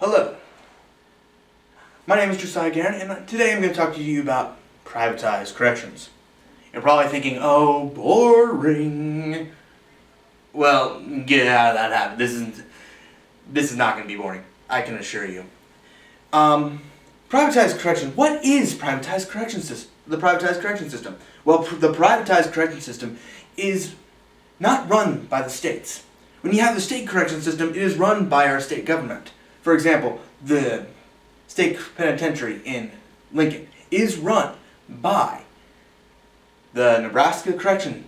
Hello, my name is Josiah Guerin, and today I'm going to talk to you about privatized corrections. You're probably thinking, oh, boring. Well, get out of that habit. This is not going to be boring, I can assure you. Privatized correction. What is privatized correction system? The privatized correction system. Well, the privatized correction system is not run by the states. When you have the state correction system, it is run by our state government. For example, the state penitentiary in Lincoln is run by the Nebraska Correction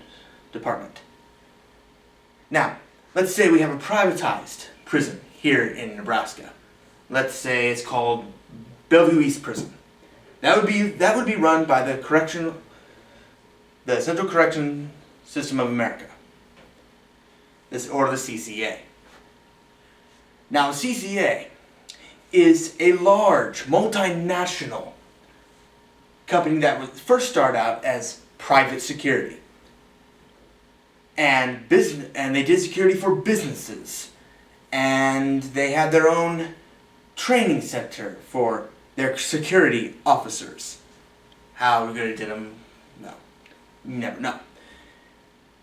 Department. Now, let's say we have a privatized prison here in Nebraska. Let's say it's called Bellevue East Prison. That would be run by the Central Correction System of America, or the CCA. Now, the CCA is a large, multinational company that would first start out as private security. And they did security for businesses. And they had their own training center for their security officers. How good it did them? No. You never know.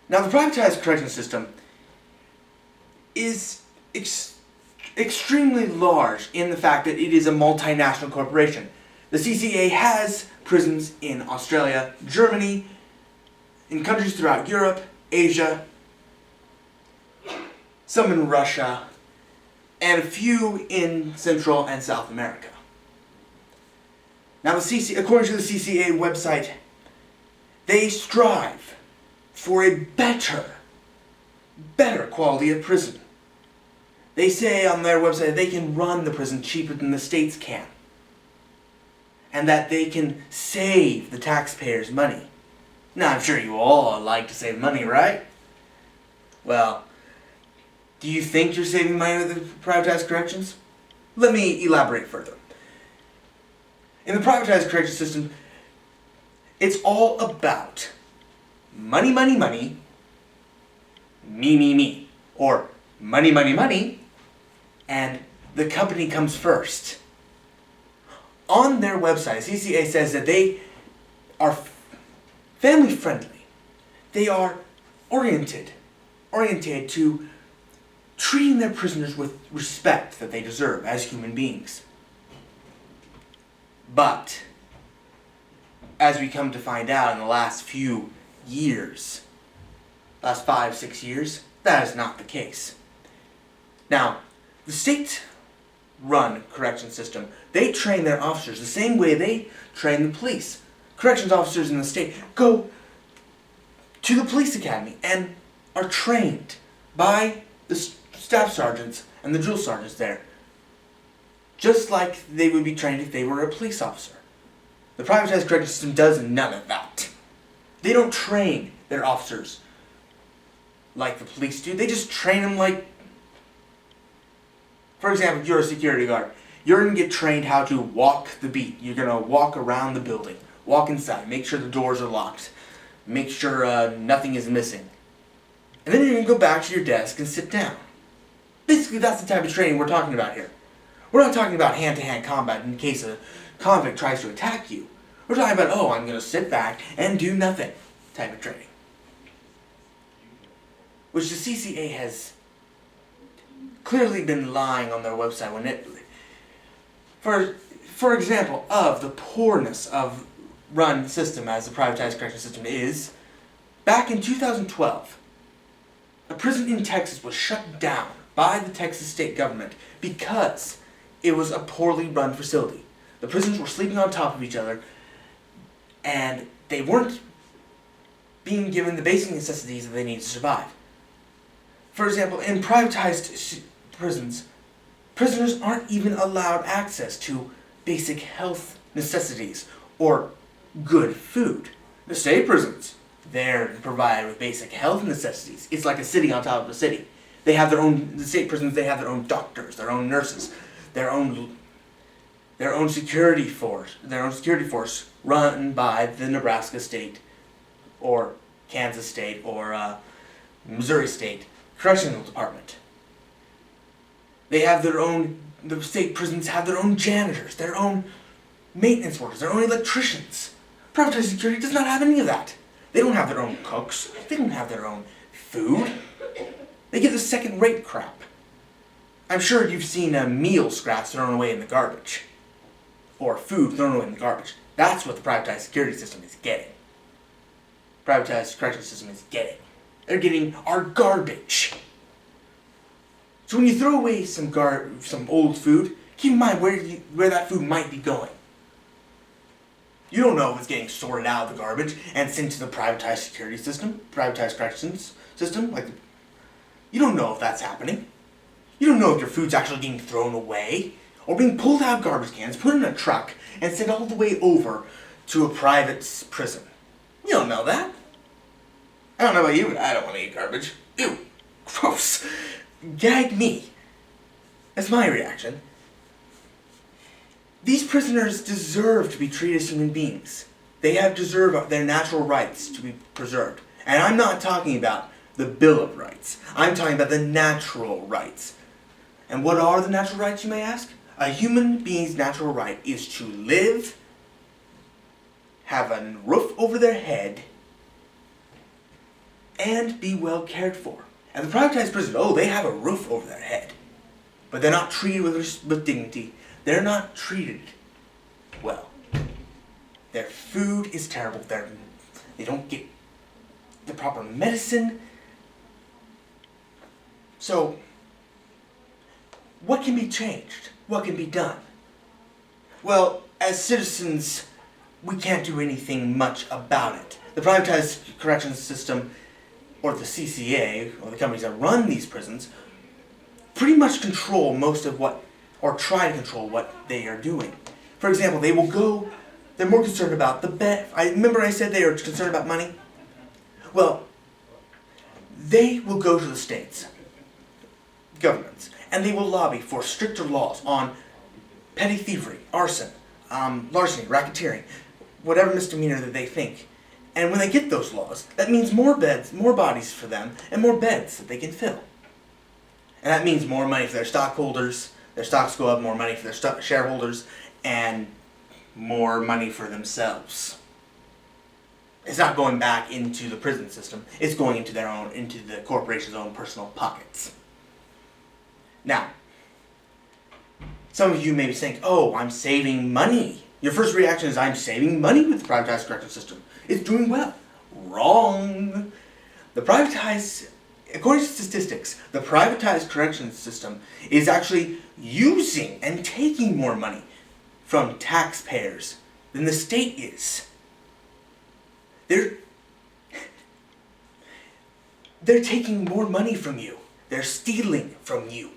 Now, the privatized correction system is extremely large in the fact that it is a multinational corporation. The CCA has prisons in Australia, Germany, in countries throughout Europe, Asia, some in Russia, and a few in Central and South America. Now, according to the CCA website, they strive for a better quality of prison. They say on their website that they can run the prison cheaper than the states can, and that they can save the taxpayers money. Now, I'm sure you all like to save money, right? Well, do you think you're saving money with the privatized corrections? Let me elaborate further. In the privatized correction system, it's all about money, money, money, me, or money, money, money, and the company comes first. On their website, CCA says that they are family friendly. They are oriented to treating their prisoners with respect that they deserve as human beings. But, as we come to find out in the last few years, last 5-6 years, that is not the case. Now, the state-run correction system, they train their officers the same way they train the police. Corrections officers in the state go to the police academy and are trained by the staff sergeants and the drill sergeants there, just like they would be trained if they were a police officer. The privatized correction system does none of that. They don't train their officers like the police do. They just train them like, for example, if you're a security guard, you're going to get trained how to walk the beat. You're going to walk around the building, walk inside, make sure the doors are locked, make sure nothing is missing. And then you're going to go back to your desk and sit down. Basically, that's the type of training we're talking about here. We're not talking about hand-to-hand combat in case a convict tries to attack you. We're talking about, oh, I'm going to sit back and do nothing type of training. Which the CCA has clearly been lying on their website when it, for example, of the poorness of run system as the privatized correction system is, back in 2012, a prison in Texas was shut down by the Texas state government because it was a poorly run facility. The prisoners were sleeping on top of each other, and they weren't being given the basic necessities that they need to survive. For example, in privatized prisons, prisoners aren't even allowed access to basic health necessities or good food. The state prisons, they're provided with basic health necessities. It's like a city on top of a city. They have the state prisons, they have their own doctors, their own nurses, their own security force run by the Nebraska State or Kansas State or Missouri State Correctional Department. The state prisons have their own janitors, their own maintenance workers, their own electricians. Privatized security does not have any of that. They don't have their own cooks. They don't have their own food. They get the second-rate crap. I'm sure you've seen meal scraps thrown away in the garbage. Or food thrown away in the garbage. That's what the privatized security system is getting. Privatized correctional system is getting. They're getting our garbage. So when you throw away some old food, keep in mind where that food might be going. You don't know if it's getting sorted out of the garbage and sent to the privatized security system, privatized corrections system. You don't know if that's happening. You don't know if your food's actually getting thrown away or being pulled out of garbage cans, put in a truck, and sent all the way over to a private prison. You don't know that. I don't know about you, but I don't want to eat garbage. Ew, gross. Gag me. That's my reaction. These prisoners deserve to be treated as human beings. They deserve their natural rights to be preserved. And I'm not talking about the Bill of Rights. I'm talking about the natural rights. And what are the natural rights, you may ask? A human being's natural right is to live, have a roof over their head, and be well cared for. And the privatized prisons, they have a roof over their head. But they're not treated with dignity. They're not treated well. Their food is terrible. They don't get the proper medicine. So, what can be changed? What can be done? Well, as citizens, we can't do anything much about it. The privatized corrections system, or the CCA, or the companies that run these prisons, pretty much control most of or try to control what they are doing. For example, they're more concerned about the bed. Remember I said they are concerned about money? Well, they will go to the states, governments, and they will lobby for stricter laws on petty thievery, arson, larceny, racketeering, whatever misdemeanor that they think. And when they get those laws, that means more beds, more bodies for them, and more beds that they can fill. And that means more money for their stockholders, their stocks go up, more money for their shareholders, and more money for themselves. It's not going back into the prison system, it's going into the corporation's own personal pockets. Now, some of you may be saying, I'm saving money. Your first reaction is, I'm saving money with the privatized correctional system. It's doing well. Wrong. According to statistics, the privatized corrections system is actually using and taking more money from taxpayers than the state is. They're taking more money from you. They're stealing from you.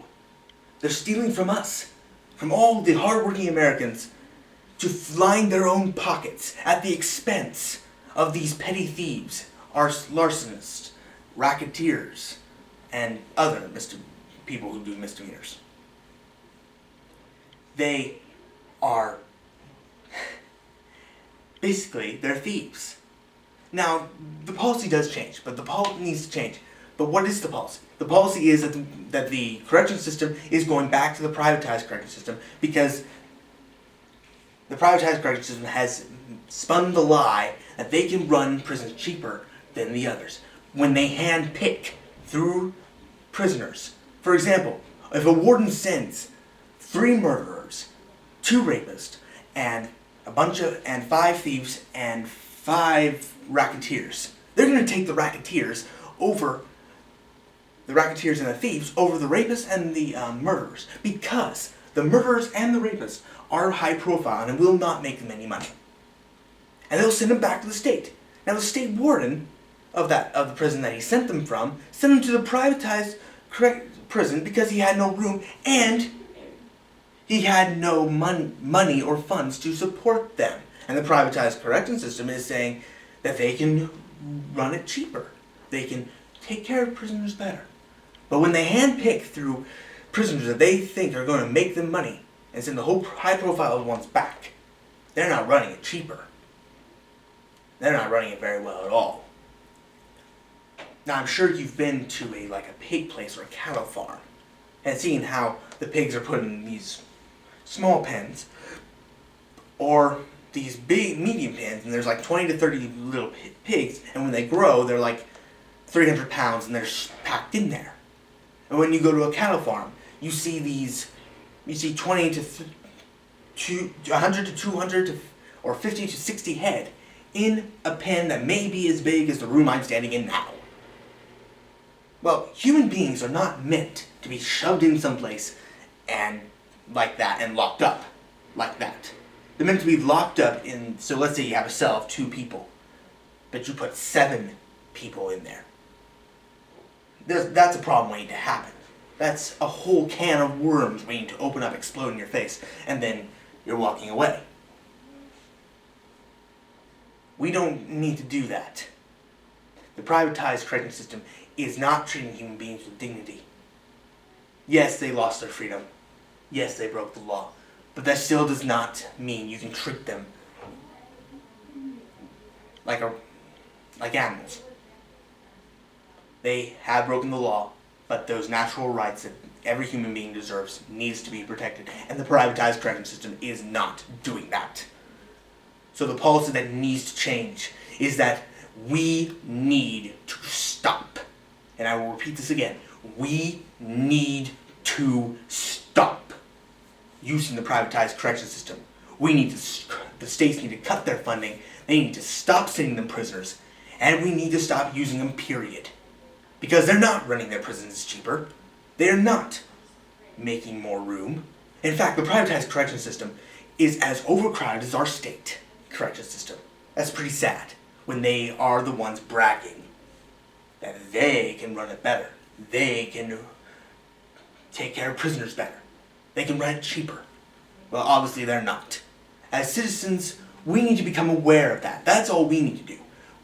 They're stealing from us, from all the hardworking Americans, to line their own pockets at the expense of these petty thieves, larcenists, racketeers, and other people who do misdemeanors. They are basically, they're thieves. Now, the policy does change, but the policy needs to change. But what is the policy? The policy is that the correction system is going back to the privatized correction system because the privatized correction system has spun the lie that they can run prisons cheaper than the others when they hand-pick through prisoners. For example, if a warden sends 3 murderers, 2 rapists, and 5 thieves and 5 racketeers, they're going to take the racketeers and the thieves over the rapists and the murderers, because the murderers and the rapists are high profile and will not make them any money. And they'll send them back to the state. Now the state warden of the prison that he sent them from sent them to the privatized prison because he had no room and he had no money or funds to support them. And the privatized correction system is saying that they can run it cheaper. They can take care of prisoners better. But when they handpick through prisoners that they think are going to make them money and send the whole high-profile ones back, they're not running it cheaper. They're not running it very well at all. Now, I'm sure you've been to a pig place or a cattle farm, and seeing how the pigs are put in these small pens or these big medium pens, and there's like 20 to 30 little pigs, and when they grow they're like 300 pounds and they're packed in there. And when you go to a cattle farm, you see 20 to 100 to 200 or 50 to 60 head in a pen that may be as big as the room I'm standing in now. Well, human beings are not meant to be shoved in someplace and like that and locked up like that. They're meant to be locked up in, so let's say you have a cell of 2 people, but you put 7 people in there. That's a problem waiting to happen. That's a whole can of worms waiting to open up, explode in your face, and then you're walking away. We don't need to do that. The privatized correctional system is not treating human beings with dignity. Yes, they lost their freedom. Yes, they broke the law. But that still does not mean you can treat them like animals. They have broken the law, but those natural rights that every human being deserves needs to be protected, and the privatized correctional system is not doing that. So the policy that needs to change is that we need to stop. And I will repeat this again. We need to stop using the privatized correction system. The states need to cut their funding. They need to stop sending them prisoners. And we need to stop using them, period. Because they're not running their prisons cheaper. They're not making more room. In fact, the privatized correction system is as overcrowded as our state correction system. That's pretty sad when they are the ones bragging that they can run it better. They can take care of prisoners better. They can run it cheaper. Well, obviously they're not. As citizens, we need to become aware of that. That's all we need to do.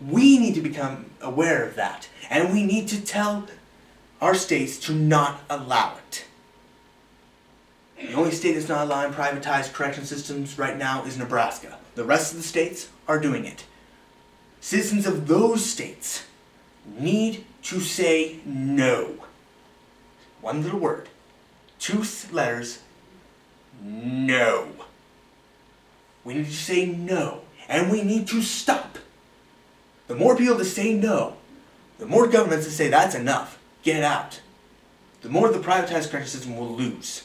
We need to become aware of that. And we need to tell our states to not allow it. The only state that's not allowing privatized correction systems right now is Nebraska. The rest of the states are doing it. Citizens of those states need to say no. One little word. 2 letters. No. We need to say no. And we need to stop. The more people that say no, the more governments that say that's enough, get out, the more the privatized correction system will lose.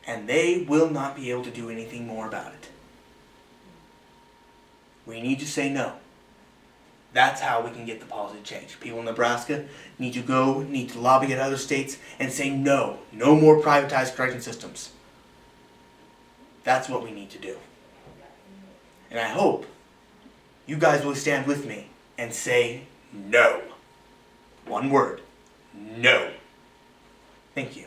And they will not be able to do anything more about it. We need to say no. That's how we can get the policy to change. People in Nebraska need to lobby at other states and say no. No more privatized correction systems. That's what we need to do. And I hope you guys will stand with me and say no. One word. No. Thank you.